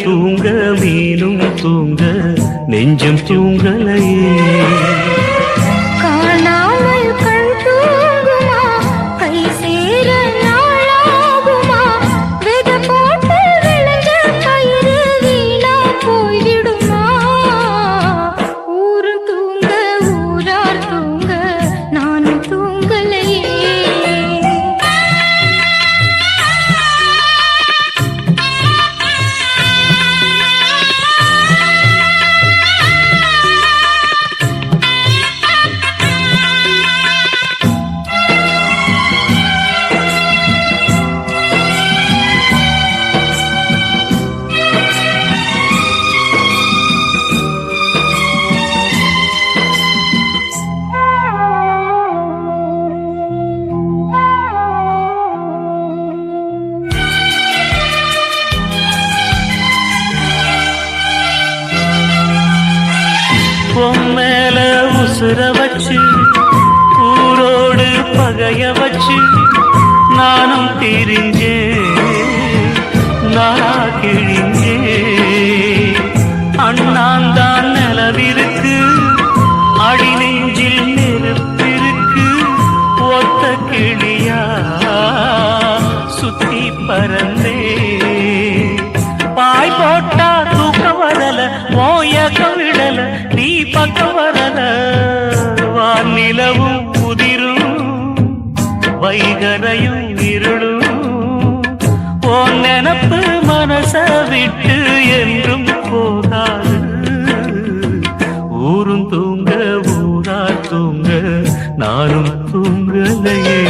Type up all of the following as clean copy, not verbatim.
தூங்க மீனும் தூங்க நெஞ்சம் தூங்கலையே. பொம்மேல உசுர வச்சு ஊரோடு பகைய வச்சு நானும் திரிஞ்சே நானா கிழிஞ்சே. அண்ணாந்தான் நிலவிருக்கு அடி நெஞ்சில் நெருப்பிருக்கு. ஒத்த கிளியா சுத்தி பறந்தே பாய் போட்டா தூக்க வரல ஓயக்க விடல நீ பக்கம் வரல. வானிலவும் புதிரும் வைகரையும் இருளும் ஓ நினப்பு மனச விட்டு என்றும் போகாது. ஊரும் தூங்க ஊரா தூங்க நானும் தூங்கலையே.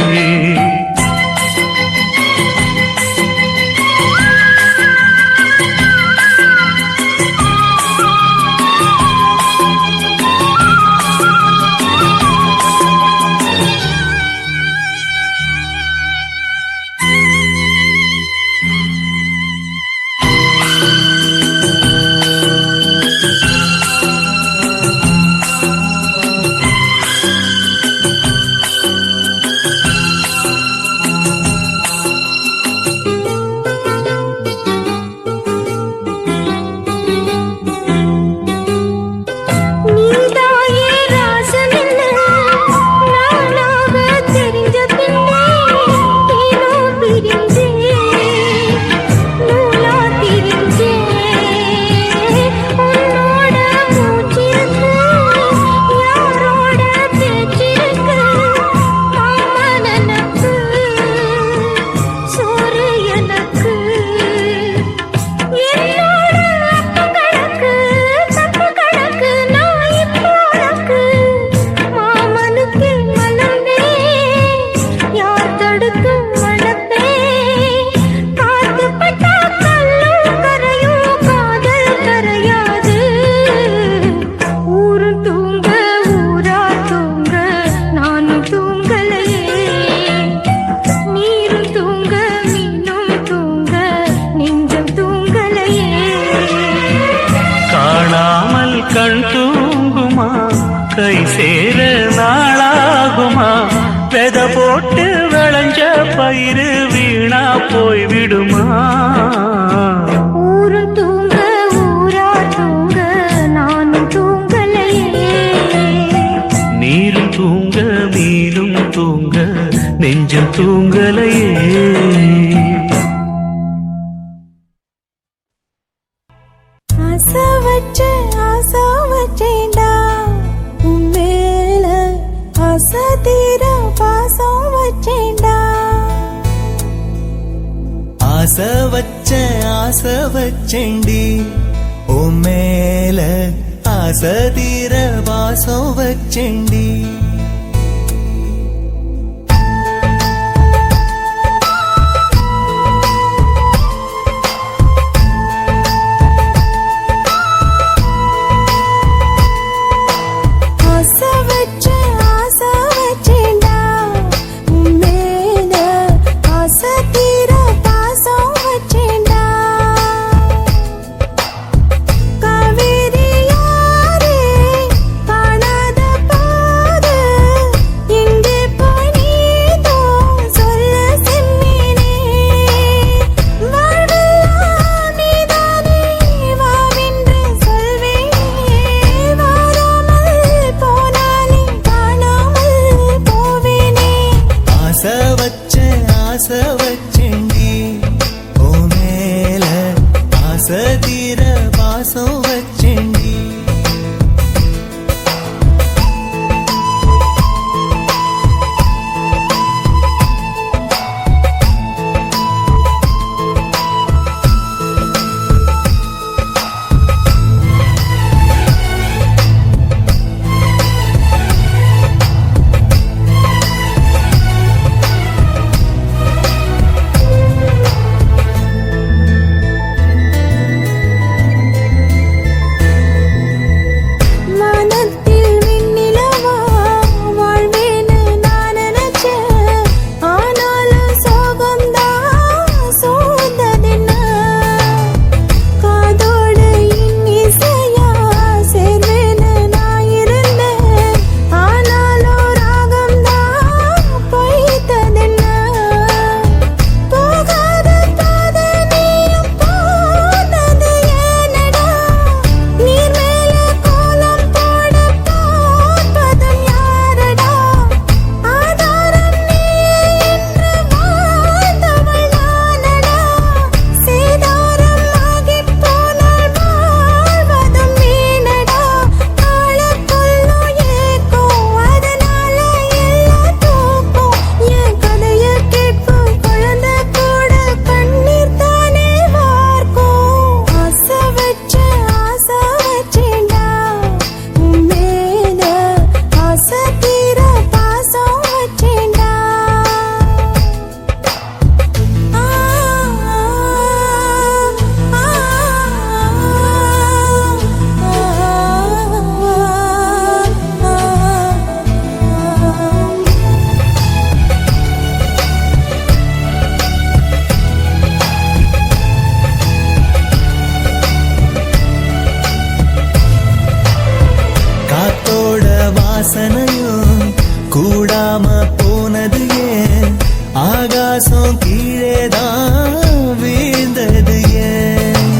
கண் தூங்குமா கை சேர நாளாகுமா. வெத போட்டு விளைஞ்ச பயிறு வீணா போய் விடுமா. ஊரும் தூங்க ஊரா தூங்க நானும் தூங்கலையே. நீரும் தூங்க மீனும் தூங்க நெஞ்சம் தூங்கலையே. ஆசை வச்சேண்டா உம்மேல ஆசை தீர பாசம் வச்சேண்டா. ஆசை வச்சேண்டி உம்மேல ஆசை தீர பாசம் வச்சேண்டி. காவேரி யாரே காணாத பாத வாசனையும் கூடாம போனது ஏன் ஆகாசம் கீழேதான் வீழ்ந்தது ஏன்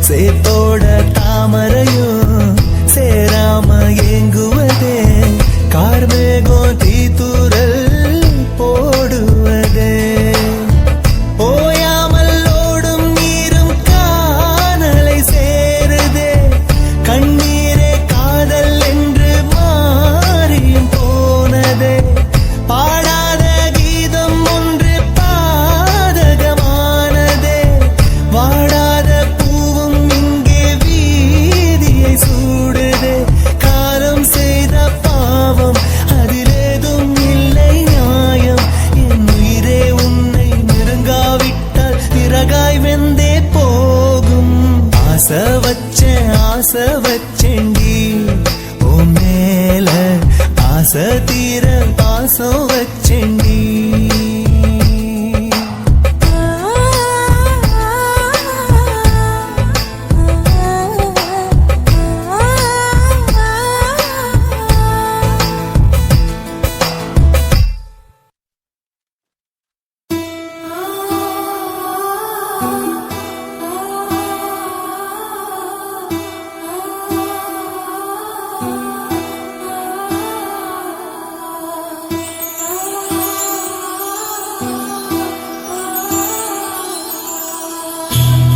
சேத்தோட தாமரையும் சேராம ஏங்குவதே கார்மேகம் தீத்துரல் போடுவதே ஓயாமல் ஓடும் நீரும் காணலை சேருதே கண்ணீரே காதல் என்று மாறியும் போனதே பாடாத கீதம் ஒன்று பாதகமானதே வாடாத பூவும் இங்கே வீதியை சூடுதே காலம் செய்த பாவம் அதிலேதும் இல்லை நியாயம் என் உயிரே உன்னை நெருங்காவிட்டால் பிறகாய் வெந்தே போகும் ஆசை வச்சேன்டி உன் மேல ஆசை தீர பாசம் வச்சேன்டி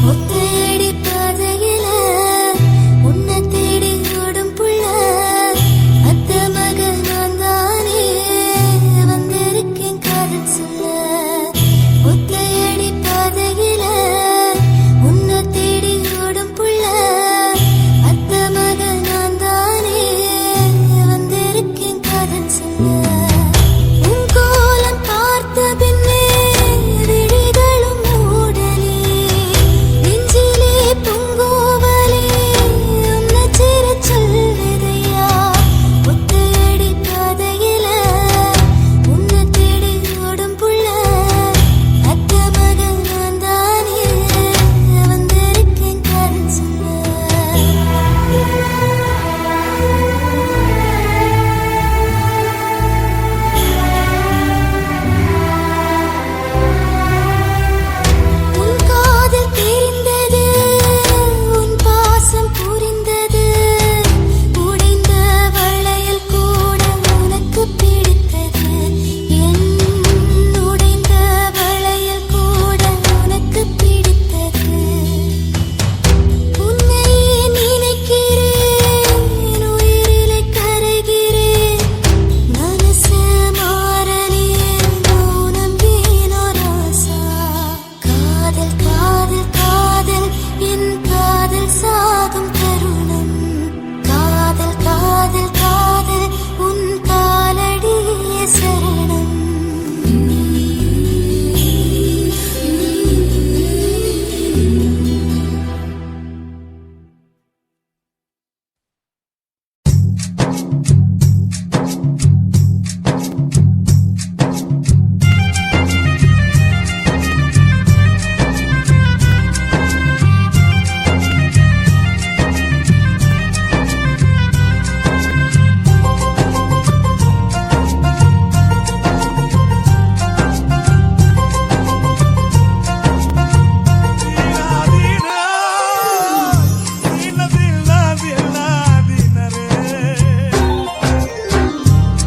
ஒத்தையடி பாதையில உன்னை தேடி ஓடும் புள்ள அத்த மகன் நான் தானே வந்திருக்கேன் காதல் சொல்ல ஒத்தையடி பாதையில உன்னை தேடி ஓடும் புள்ள அத்த மகன் நான் தானே வந்திருக்கேன் காதல் சொல்ல உன் கோலம் பார்த்த பின்னே விழிகளும் மூடலே நெஞ்சிலே பொங்கோவலே உன்னை சேரச் சொல்லுதையா ஒத்தையடி பாதையில உன்னை தேடி ஓடும் புள்ள அத்த மகன் நான் தானே வந்திருக்கேன் காதல் சொல்ல உன் காதல் தெரிந்தது உன் பாசம் புரிந்தது உடைந்த வளையல் கூட உனக்கு பிடித்தது என் உடைந்த வளையல் கூட உனக்கு பிடித்தது உன்னை நினைக்கிறேன் உயிரிலே கரைகிறேன் மனசு மாறலேன் மௌனம் ஏனோ ராசா காதல் காதல் காதல் என் காதல் சாகும் தருணம் காதல் காதல் காதல் உன் காலடியே சரணம்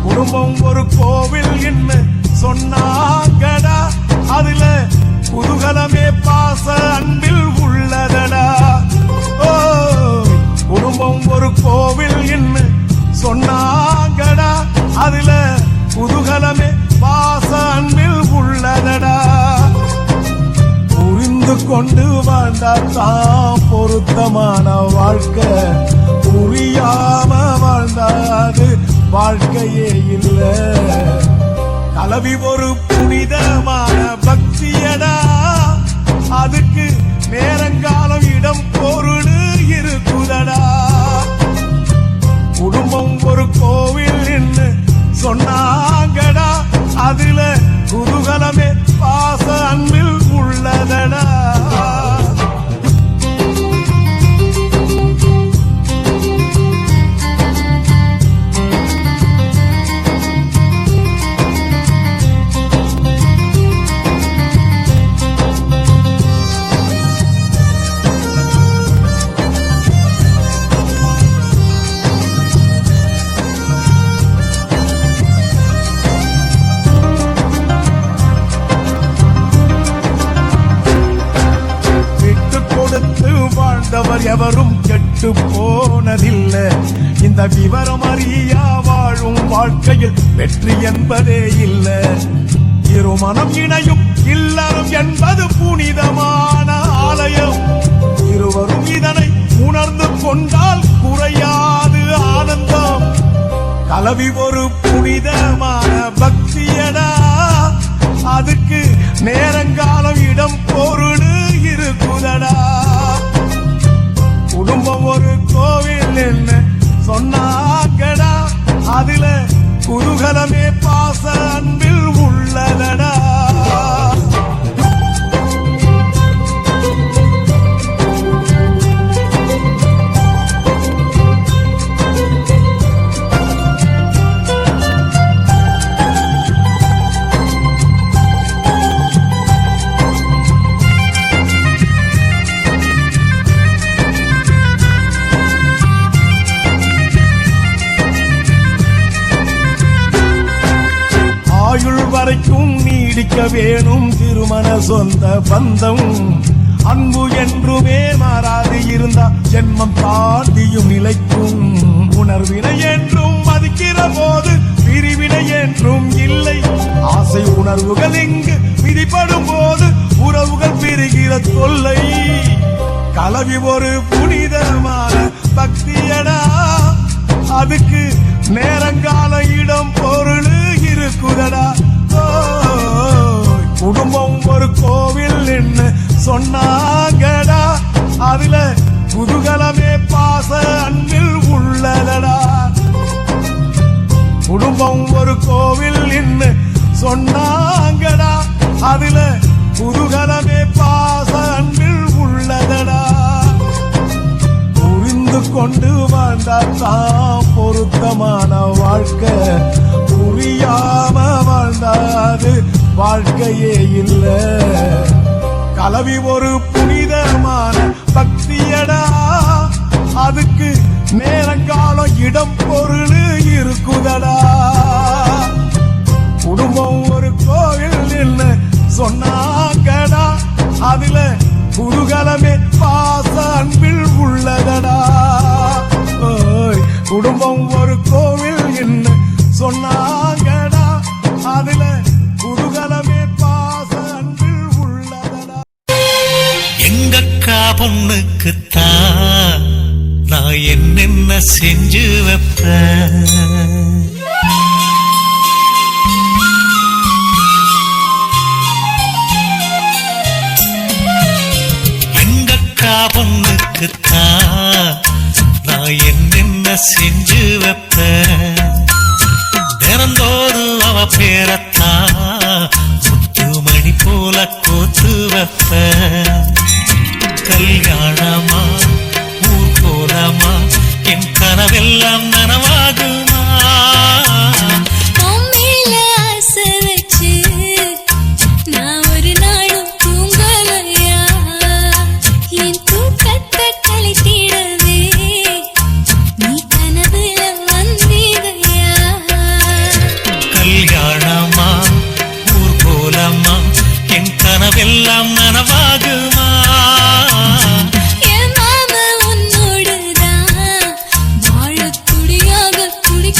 குடும்பம் ஒரு கோவில் என்ன சொன்னாங்கடா அதுல குதூகலமே பாச அன்பில் உள்ளதடா ஓ குடும்பம் ஒரு கோவில் என்ன சொன்னாங்கடா அதுல குதூகலமே பாச அன்பில் உள்ளதடா புரிந்து கொண்டு வாழ்ந்தாதான் பொருத்தமான வாழ்க்கை புரியாம வாழ்ந்தாது வாழ்க்கையே இல்ல கலவி ஒரு புனிதமான பக்தியடா அதுக்கு நேரங்காலம் இடம் பொருள் இருக்குதடா குடும்பம் ஒரு கோவில் சொன்னாங்கடா அதுல குதூகலமே பாச அன்பில் உள்ளதடா போனதில்லை. இந்த விவரம் அறியா வாழும் வாழ்க்கையில் வெற்றி என்பதே இல்லை. இருமனம் இணையும் இல்லறம் என்பது புனிதமான ஆலயம். இருவரும் இதனை உணர்ந்து கொண்டால் குறையாது ஆனந்தம். கலவி ஒரு புனிதமான பக்தியடா, அதுக்கு நேரங்காலம் இடம் பொருள் இருக்குதடா. குடும்பம் ஒரு கோவில் என்ன சொன்னாங்கடா, அதுல குதூகலமே பாச அன்பில் உள்ளதடா. வரைக்கும் நீடிக்க வேணும் திருமண சொந்த பந்தம். அன்பு என்றுமே மாறாது இருந்தா ஜென்மம் தாண்டியும் நிலைக்கும். உணர்வினை என்றும் மதிக்கிற போது பிரிவினை என்றும் இல்லை. ஆசை உணர்வுகள் இங்கு விதிப்படும் போது உறவுகள் பிரிகிற தொல்லை. கலவி ஒரு புனிதமான பக்தியடா, அதுக்கு நேரங்கால இடம் பொருள் இருக்குதடா. குடும்பம் ஒரு கோவில் என்ன சொன்னாங்கடா, அதுல குதூகலமே பாச அன்பில் உள்ளதடா. குடும்பம் ஒரு கோவில் என்ன சொன்னாங்கடா, அதுல குதூகலமே பாச அன்பில் உள்ளதடா. புரிந்து கொண்டு வாழ்ந்தாதான் பொருத்தமான வாழ்க்கை. புரியாம வாழ்ந்தாது வாழ்க்கையே இல்ல. கலவி ஒரு புனிதமான பக்தியடா, அதுக்கு நேரங்காலம் இடம் பொருள் இருக்குதடா. குடும்பம் ஒரு கோவில் என்ன சொன்னாங்கடா, அதுல குதூகலமே பாச அன்பில் உள்ளதடா. குடும்பம் ஒரு கோவில் என்ன சொன்னாங்கடா, அதுல குதூகலமே பாச அன்பில் உள்ளதடா. எங்கக்கா பொண்ணுக்குத்தான் நான் என்னென்ன செஞ்சு வைப்பேன். பொண்ணுக்குத்தான் நான் என்னென்ன செஞ்சு வைப்பேன். திறந்தோறும் அவ பேரத்தான் முத்துமணி போல கோத்து வைப்பேன். கல்யாணமா ஊர் போலாமா என் கனவெல்லாம் நனவாகுமா. கனவெல்லாம் நனவாகுமா. என் மாமா உன்னோடுதான் வாழ துடியாக துடி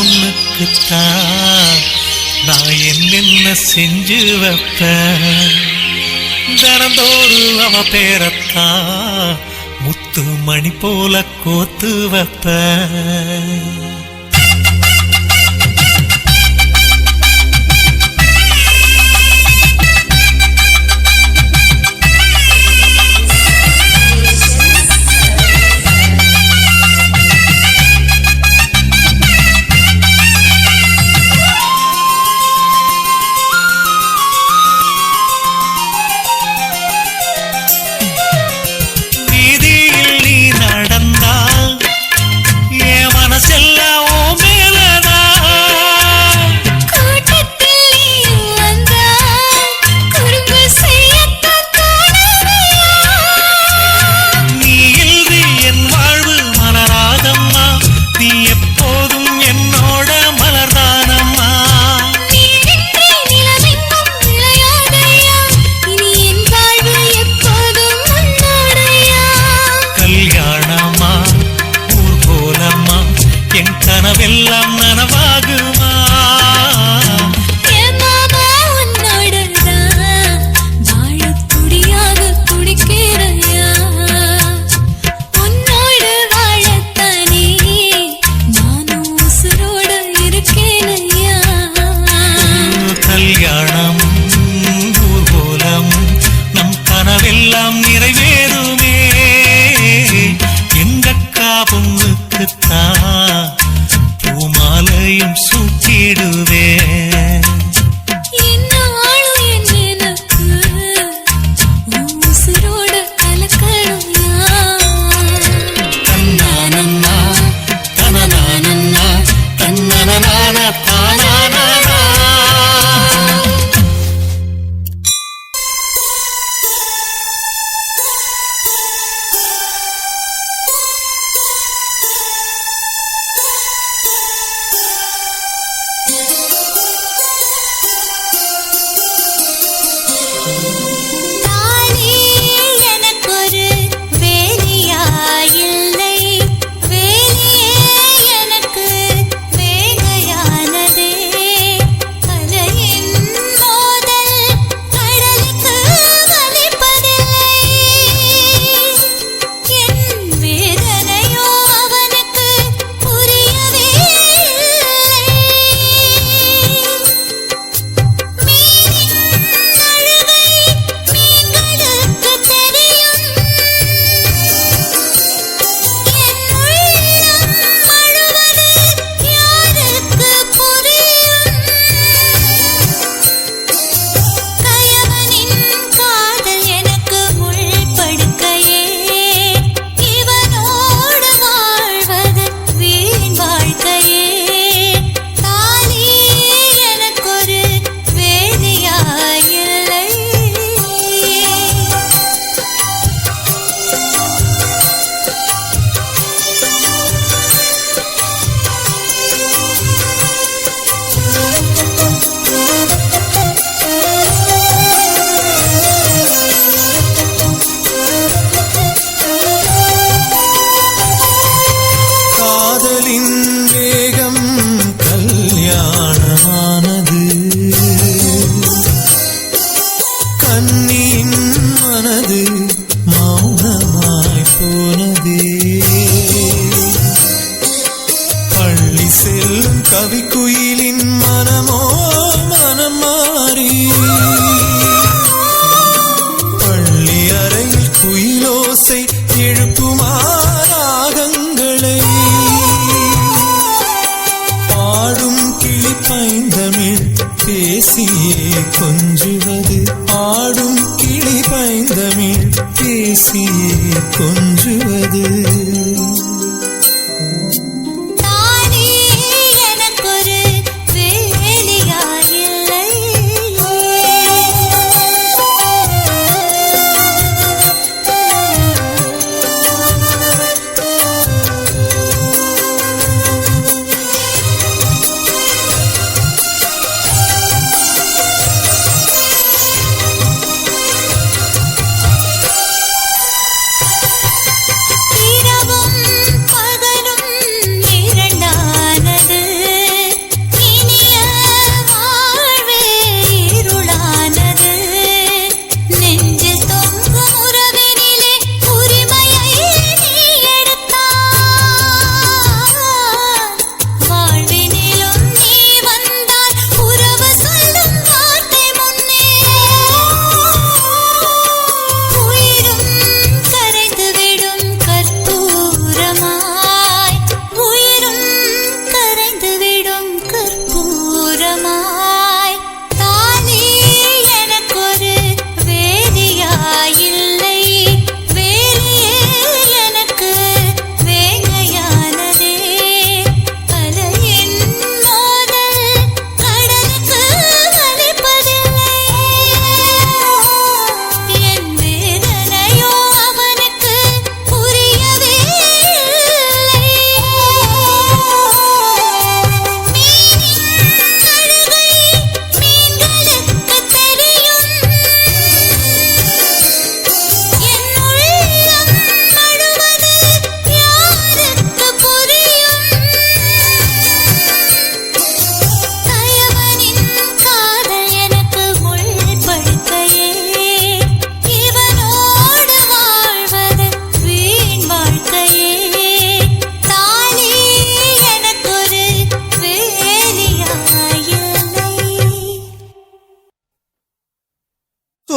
பொண்ணுக்குத்தான் நான் என்னென்ன செஞ்சு வைப்பேன். தினந்தோறு அவ பேரத்தான் முத்து மணி போல கோத்து வைப்பேன். கனவெல்லாம் நனவாகுமா? வாழத்துடியாக துடிக்கிறையா உன்னோடு வாழத்தானே நானும் உசுரோடு இருக்கேனையா. கல்யாணம் ஊர்வலம் நம் கனவெல்லாம் நிறைவேறுமே. எங்கக்கா பொண்ணுக்குத்தான் பூமாலையும் சூட்டிடுவேன். தன்னானன்னா தனநானன்னா தன்னனநான தானானா. தானே எனக்கொரு வேலியா இல்லை வேலியே எனக்கு வேகையானதே. அலையின் மோதல் கடலுக்கு வலிப்பதில்லை. என் வேதனையோ அவனுக்கு புரியவே இல்லை. மீனின் அழுகை மீன்களுக்கு தெரியும். என் உள்ளம் அழுவது யாருக்கு புரியும்? கயவனின் காதல் எனக்கு முள்படுக்கையே இவனோடு வாழ்வது வீண் வாழ்க்கையே. தானே எனக்கொரு வேலியா இல்லை. காதலின் வேகம் கல்யாணமானது. கண்ணியின் மனது மௌனமாய் போனதே. பள்ளி செல்லும் கவிக்குயிலின் மனமோ மனம் மாறி பள்ளி அறையில் குயிலோசை எழுப்புமா ராகங்களை. பாடும் கிளி பைந்தமிழ் பேசியே கொஞ்சுவது. ஆடும் கிளி பைந்தமிழ் பேசியே கொஞ்சுவது. தானே எனக்கொரு வேலியா இல்லை. இரவும்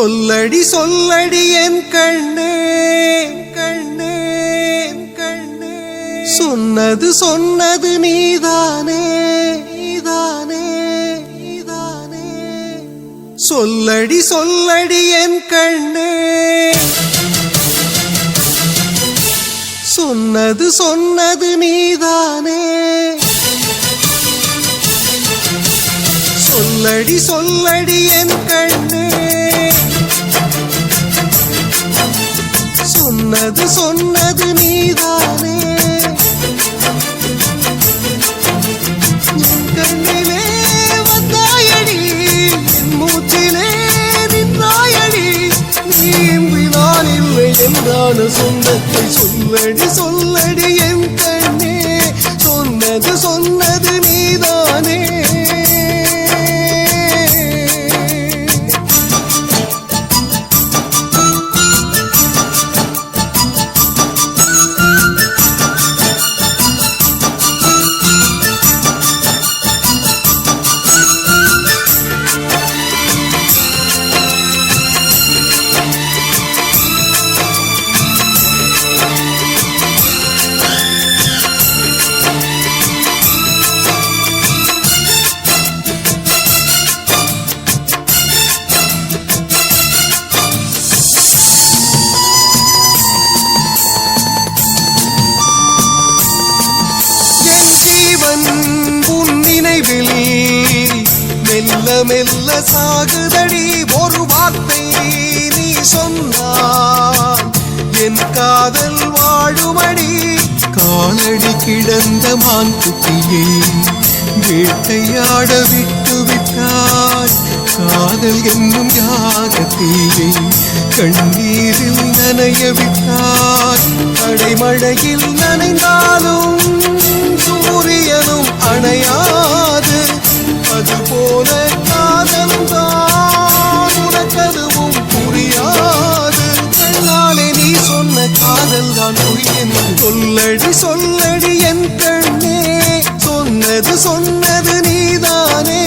சொல்லடி சொல்லடி என் கண்ணே கண்ணே கண்ணே சொன்னது சொன்னது நீதானே நீதானே நீதானே சொல்லடி சொல்லடி என் கண்ணே சொன்னது சொன்னது நீதானே சொல்லடி சொல்லடி என் கண்ணே சொன்னது சொன்னது நீதானே என் கண்ணிலே வந்தாயடி என் மூச்சிலே நின்றாயடி நீ இன்றி நான் இல்லை என்றான சொந்தத்தை சொல்லடி சொல்லடி என் கண்ணே சொன்னது சொன்னது நீதானே மெல்ல மெல்ல சாகுதடி ஒரு வார்த்தை நீ சொன்னான் என் காதல் வாழுமடி காலடி கிடந்த மான் குட்டியை வேட்டையாட விட்டு விட்டாய் காதல் என்னும் யாகத்தீயை கண்ணீரில் நனைய விட்டாய் அடைமழையில் நனைந்தாலும் சூரியனும் அணையாது அதுபோல காதலும் தான் உனக்கதுவும் புரியாது கண்ணாலே நீ சொன்ன காதல் தான் புரியும் சொல்லடி சொல்லடி என் கண்ணே சொன்னது சொன்னது நீதானே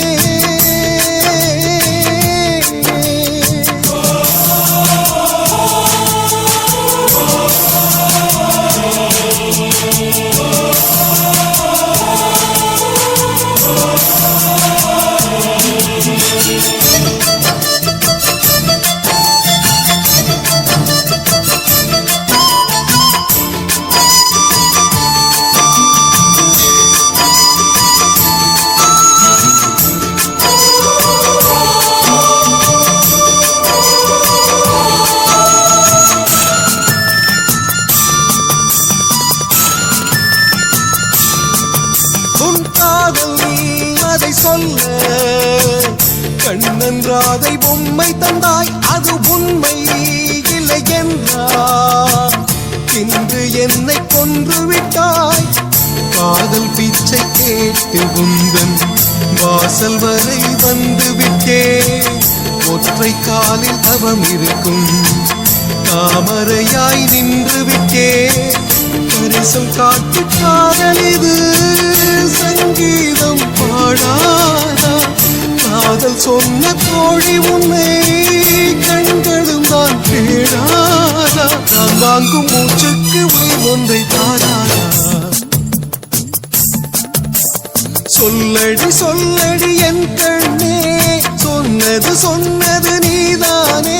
சொல்ல கண்ணன்றாதை பொம்மை தந்தாய் அது உண்மை இல்லை என்றார் இன்று என்னை கொன்று விட்டாய் காதல் பிச்சை கேட்டு உந்தன் வாசல் வரை வந்து விட்டே ஒற்றை காலில் தவம் இருக்கும் தாமரையாய் நின்று விட்டே பரிசம் காட்டு காதல் இது சங்கீதம் பாடாதா காதல் சொன்ன தோழி உன்னை கண்களும் தான் தேடாதா நான் வாங்கும் மூச்சுக்கு உயிர் ஒன்றை தாராதா சொல்லடி சொல்லடி என் கண்ணே சொன்னது சொன்னது நீதானே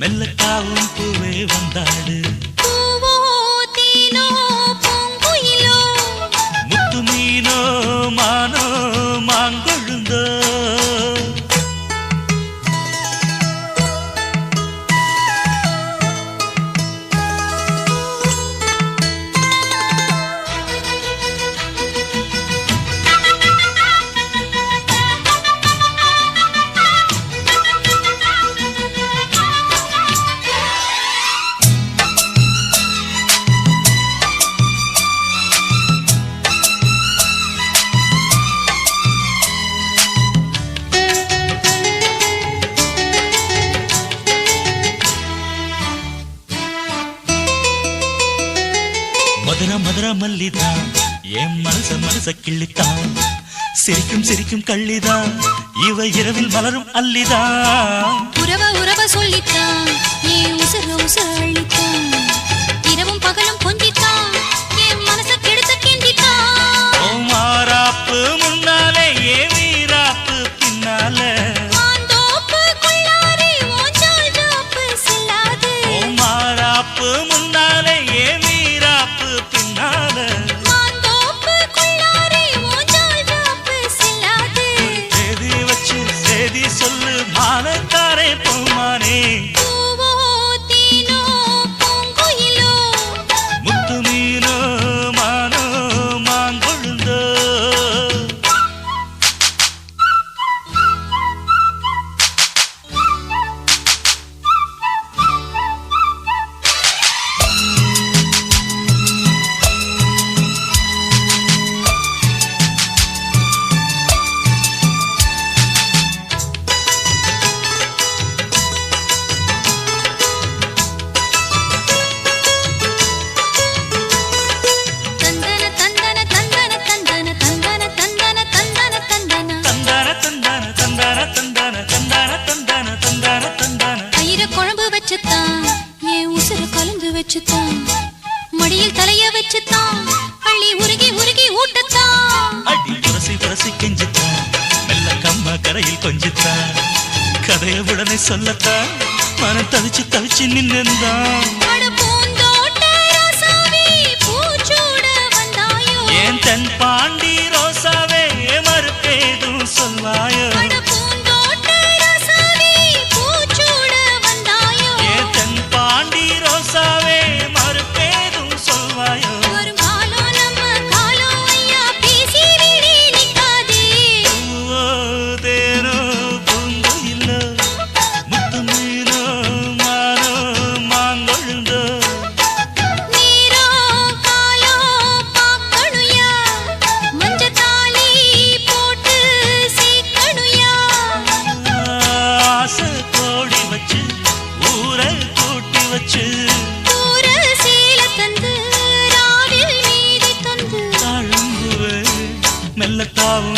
மெல்லத்தாவும் பூவே வந்தாடு பூவோ தேனோ பூங்குயிலோ முத்து மீனோ மானோ மாங்கொழுந்தோ மதுர மதுர மல்லிதான் என் மனச கிள்ளித்தான் சிரிக்கும் சிரிக்கும் கள்ளிதான் இவ இரவில் மலரும் அல்லிதான் உறவ சொல்லித்தான் ஏன் உசர அள்ளித்தான் இரவும் பகலும் கொஞ்சித்தான் என் மனச கெடுத்த கிண்டித்தான் ஓ மாறாப்பு முன்னாலே ஏ வீராப்பு பின்னால மாந்தோப்பு கொள்ளாரே ஓஞ்சால் ஜாப்பு செல்லாது ஓ மாறாப்பு முன்னாலே ஏ வீராப்பு பின்னால மாந்தோப்பு கொள்ளாரே ஓஞ்சால் ஜாப்பு செல்லாது தேதி வச்சு சேதி சொல்லு மானக்காரே பூமானே பூவோ தேனோ பூங்குயிலோ முத்து மீனோ மானோ மாங்கொழுந்தோ தந்தன தந்தன தந்தன தந்தன தந்தன தந்தன தந்தன தந்தன தந்தான தந்தான தந்தான தந்தான தந்தான தந்தான தந்தான தந்தான தயிர குழம்பு வச்சுத்தான் என் உசுர கலந்து வச்சுத்தான் மடியில் தலைய வச்சுத்தான் அள்ளி உருகி ஊட்டத்தான் அடி புரசி கெஞ்சித்தான் மெல்ல கம்மா கரையில் கொஞ்சித்தான் கதைய உடனே சொல்லத்தான் மனம் தவிச்சு நின்னுந்தான் அட பூந்தோட்ட ரோசாவே பூச்சூட வந்தாயோ ஏன் தென் பாண்டி ரோசாவே மறுப்பேதும் சொல்வாயோ அட பூந்தோட்ட ரோசாவே பூச்சூட வந்தாயோ ஏன் தென் பாண்டி ரோசாவே மறுப்பேதும் சொல்வாயோ ஒரு காலம் நம்ம காலம் ஐயா பேசி விடி நிக்காதே பூவோ தேனோ பூங்குயிலோ முத்து மீனோ மானோ மாங்கொழுந்தோ நீரோ காலோ பாக்கணுயா மஞ்சத்தாலி போட்டு சீக்கணுயா ஆசை கோடி வச்சு ஊரை கூட்டி வச்சு பூர சீல தந்து ராவில் மீதி தந்து தாழும்புவே மெல்லத்தாவும்